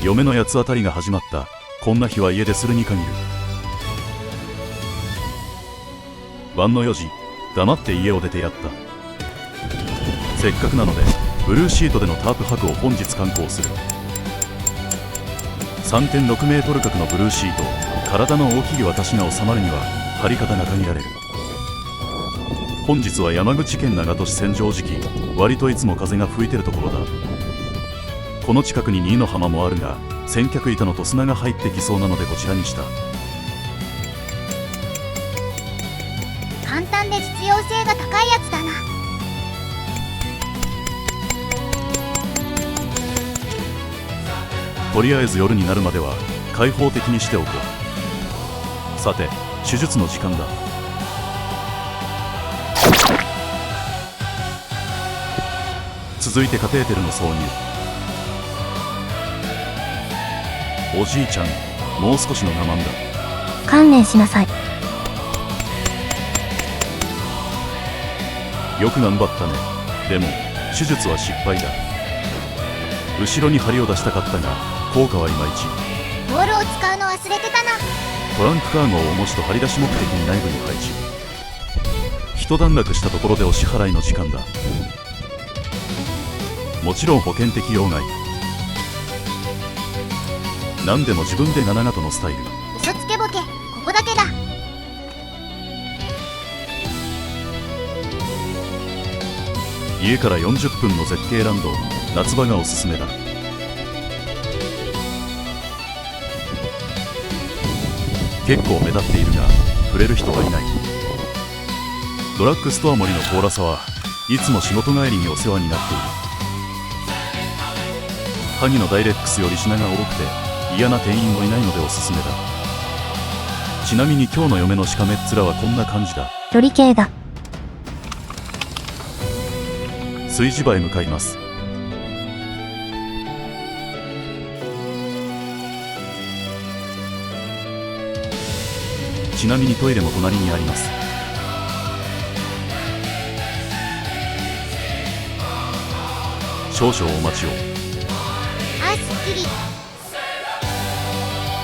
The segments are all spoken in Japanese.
嫁の八つ当たりが始まった。こんな日は家でするに限る。晩の4時、黙って家を出てやった。せっかくなのでブルーシートでのタープ泊を本日敢行する。3.6 メートル角のブルーシート、体の大きい私が収まるには張り方が限られる。本日は山口県長門市千畳敷、割といつも風が吹いてるところだ。この近くに新の浜もあるが、先客板のと砂が入ってきそうなのでこちらにした。簡単で実用性が高いやつだな。とりあえず夜になるまでは開放的にしておこう。さて、手術の時間だ。続いてカテーテルの挿入。おじいちゃん、もう少しの我慢だ。観念しなさい。よく頑張ったね。でも手術は失敗だ。後ろに針を出したかったが効果はいまいち。ボールを使うの忘れてたな。トランクカーゴを重しと張り出し目的に内部に配置。一段落したところでお支払いの時間だ。もちろん保険適用外。何でも自分で7型のスタイル。嘘つけボケ、ここだけだ。家から40分の絶景ランド、夏場がおすすめだ。結構目立っているが触れる人はいない。ドラッグストア森のコーラサはいつも仕事帰りにお世話になっている。萩のダイレックスより品が多くて嫌な店員もいないのでおすすめだ。ちなみに今日の嫁のしかめっ面はこんな感じだ。距離計だ。炊事場へ向かいます。ちなみにトイレも隣にあります。少々お待ちを。あ、すっきり。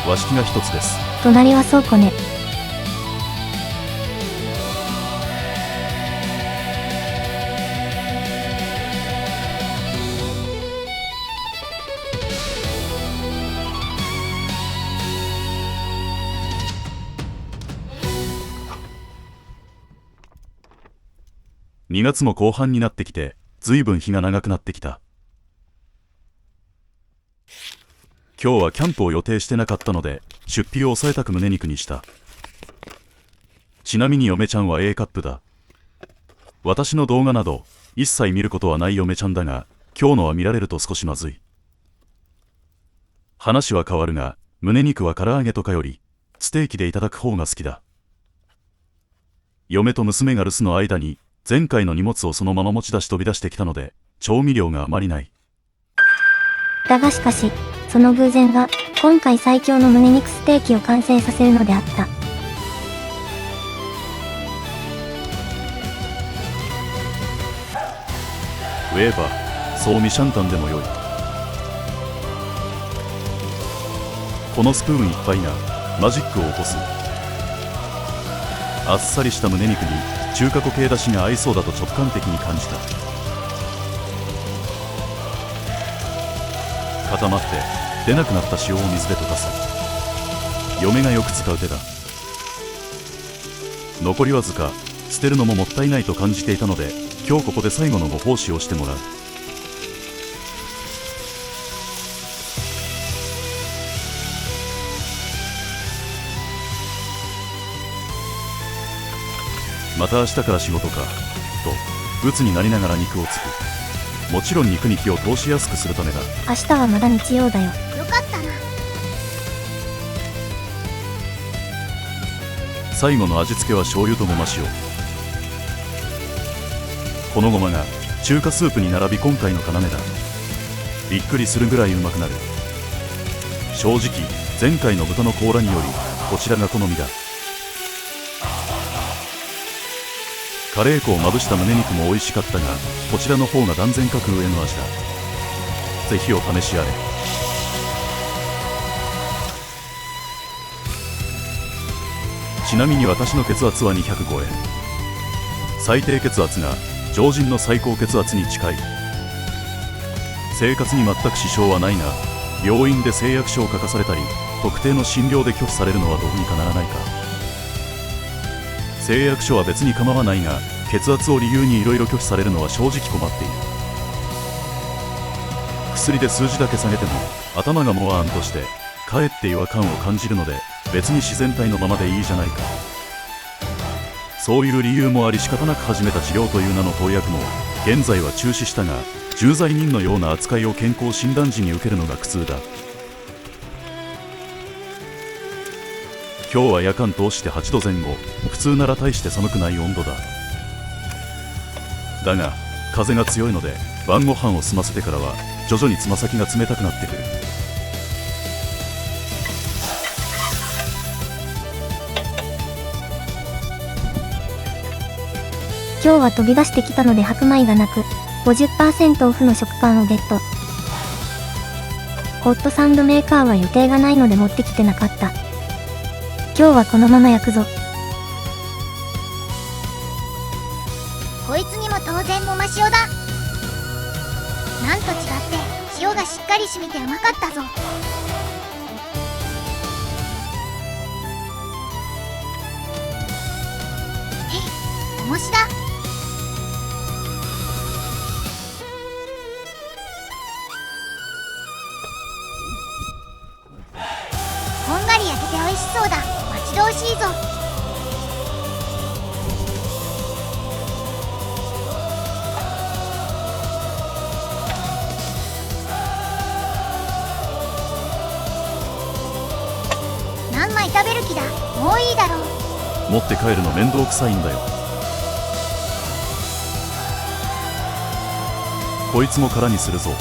和式が一つです。隣は倉庫ね。2月も後半になってきてずいぶん日が長くなってきた。今日はキャンプを予定してなかったので出費を抑えたく胸肉にした。ちなみに嫁ちゃんは A カップだ。私の動画など一切見ることはない嫁ちゃんだが、今日のは見られると少しまずい。話は変わるが胸肉は唐揚げとかよりステーキでいただく方が好きだ。嫁と娘が留守の間に前回の荷物をそのまま持ち出し飛び出してきたので調味料があまりない。だがしかし、その偶然が今回最強の胸肉ステーキを完成させるのであった。ウェーバー、ソーミシャンタンでもよい。このスプーンいっぱいがマジックを起こす。あっさりした胸肉に中華固形だしが合いそうだと直感的に感じた。固まって出なくなった塩を水で溶かす。嫁がよく使う手だ。残りわずか、捨てるのももったいないと感じていたので今日ここで最後のご奉仕をしてもらう。また明日から仕事かと鬱になりながら肉をつく。もちろん肉に火を通しやすくするためだ。明日はまだ日曜だよ。よかったな。最後の味付けは醤油とごま塩。このごまが中華スープに並び今回の要だ。びっくりするぐらいうまくなる。正直前回の豚の甲羅によりこちらが好みだ。カレー粉をまぶした胸肉も美味しかったがこちらの方が断然格上の味だ。ぜひお試しあれ。ちなみに私の血圧は200超え、最低血圧が常人の最高血圧に近い。生活に全く支障はないが、病院で誓約書を書かされたり特定の診療で拒否されるのはどうにかならないか。誓約書は別に構わないが、血圧を理由にいろいろ拒否されるのは正直困っている。薬で数字だけ下げても頭がもわーんとしてかえって違和感を感じるので、別に自然体のままでいいじゃないか。そういう理由もあり仕方なく始めた治療という名の投薬も現在は中止したが、重罪人のような扱いを健康診断時に受けるのが苦痛だ。今日は夜間通して8度前後、普通なら大して寒くない温度だ。だが風が強いので晩ご飯を済ませてからは徐々につま先が冷たくなってくる。今日は飛び出してきたので白米がなく、50% オフの食パンをゲット。ホットサンドメーカーは予定がないので持ってきてなかった。今日はこのまま焼くぞ。こいつにも当然ごま塩だ。なんと違って塩がしっかり染みてうまかったぞ。へい、重しだ。こんがり焼けて美味しそうだ。待ち遠しいぞ。何枚食べる気だ。もういいだろう。持って帰るの面倒くさいんだよ。こいつも空にするぞ。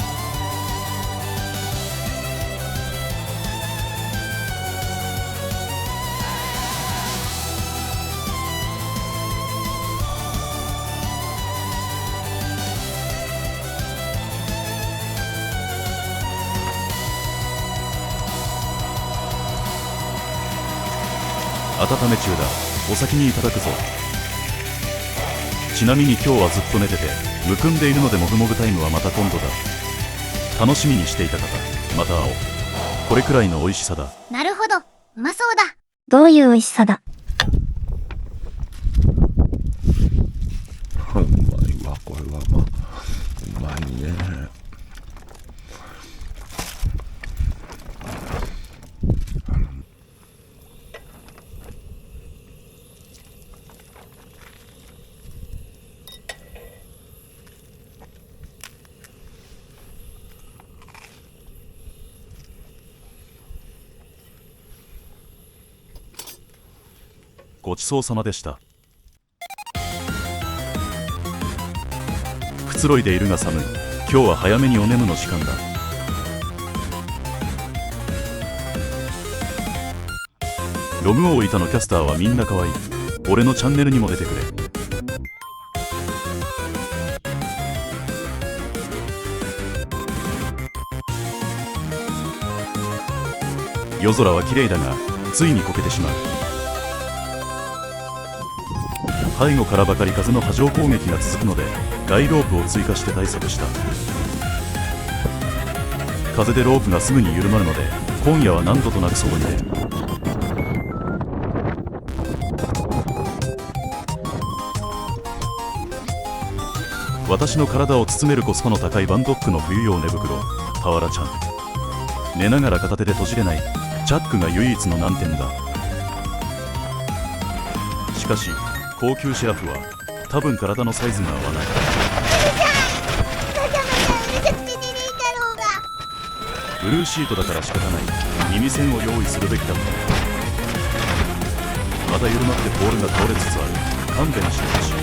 温め中だ。お先にいただくぞ。ちなみに今日はずっと寝ててむくんでいるのでもぐもぐタイムはまた今度だ。楽しみにしていた方、また会おう。これくらいの美味しさだ。なるほど、うまそうだ。どういう美味しさだ。うまいわ、これはうまいね。ごちそうさまでした。くつろいでいるが寒い。今日は早めにお眠の時間だ。ロムオーイタのキャスターはみんな可愛い。俺のチャンネルにも出てくれ。夜空は綺麗だがついにこけてしまう。背後からばかり風の波状攻撃が続くのでガイロープを追加して対策した。風でロープがすぐに緩まるので今夜は何度となくそこに出る。私の体を包めるコスパの高いバンドックの冬用寝袋、俵ちゃん。寝ながら片手で閉じれないチャックが唯一の難点だ。しかし高級シェラフは多分体のサイズが合わない。ブルーシートだから仕方ない。耳栓を用意するべきだった。また緩まってポールが倒れつつある。勘弁してほしい。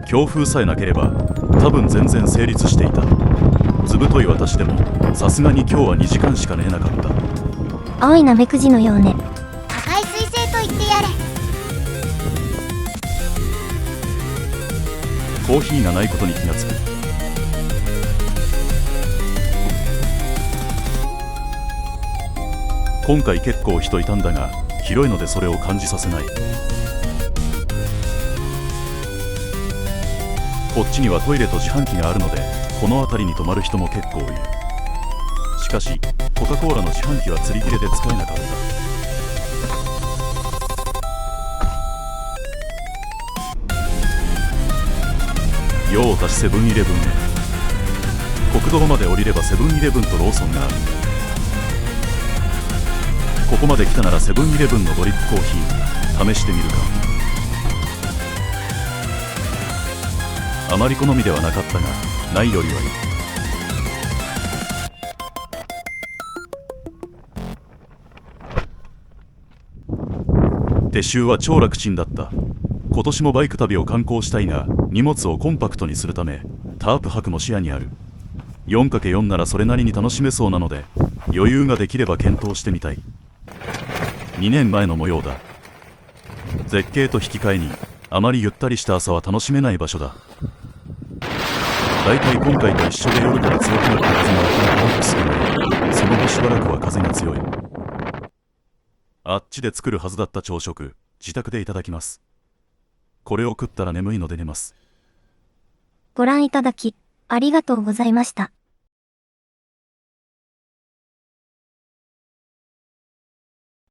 強風さえなければ多分全然成立していた。ずぶとい私でもさすがに今日は2時間しか寝れなかった。青いナメクジのようね。赤い彗星と言ってやれ。コーヒーがないことに気がつく。今回結構人いたんだが、広いのでそれを感じさせない。こっちにはトイレと自販機があるので、この辺りに泊まる人も結構いる。しかしコカ・コーラの自販機は釣り切れで使えなかった。用を足しセブンイレブンへ。国道まで降りればセブンイレブンとローソンがある。ここまで来たならセブンイレブンのドリップコーヒー試してみるか。あまり好みではなかったが、ないよりはいい。撤収は超楽ちんだった。今年もバイク旅を観光したいが、荷物をコンパクトにするためタープ泊も視野にある。 4×4 ならそれなりに楽しめそうなので、余裕ができれば検討してみたい。2年前の模様だ。絶景と引き換えにあまりゆったりした朝は楽しめない場所だ。だいたい今回と一緒で夜から強くなった風がなかなかマックスでない。その後しばらくは風が強い。あっちで作るはずだった朝食、自宅でいただきます。これを食ったら眠いので寝ます。ご覧いただき、ありがとうございました。